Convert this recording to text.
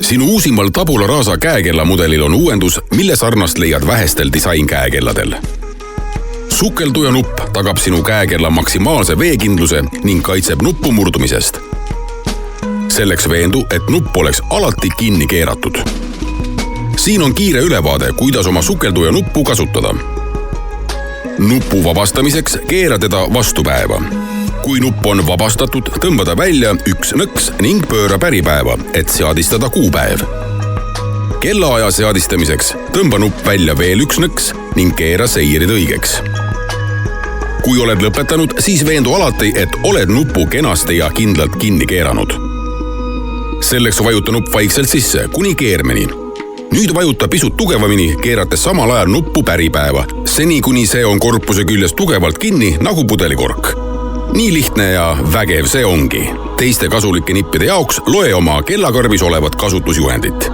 Sinu uusimal Tabula Rasa käekella mudelil on uuendus, mille sarnast leiad vähestel disainkäekelladel. Sukelduja nupp tagab sinu käekella maksimaalse veekindluse ning kaitseb nuppu murdumisest. Selleks veendu, et nupp oleks alati kinni keeratud. Siin on kiire ülevaade, kuidas oma sukelduja nuppu kasutada. Nupu vabastamiseks keera teda vastupäeva. Kui nupp on vabastatud, tõmba ta välja üks nõks ning pööra päripäeva, et seadistada kuupäev. Kellaaja seadistamiseks tõmba nupp välja veel üks nõks ning keera seirid õigeks. Kui oled lõpetanud, siis veendu alati, et oled nupu kenasti ja kindlalt kinni keeranud. Selleks vajuta nupp vaikselt sisse kuni keermeni. Nüüd vajuta pisut tugevamini, keerates samal ajal nuppu päripäeva, seni kuni see on korpuse küljes tugevalt kinni nagu pudelikork. Nii lihtne ja vägev see ongi. Teiste kasulike nippide jaoks loe oma kellakarbis olevat kasutusjuhendit.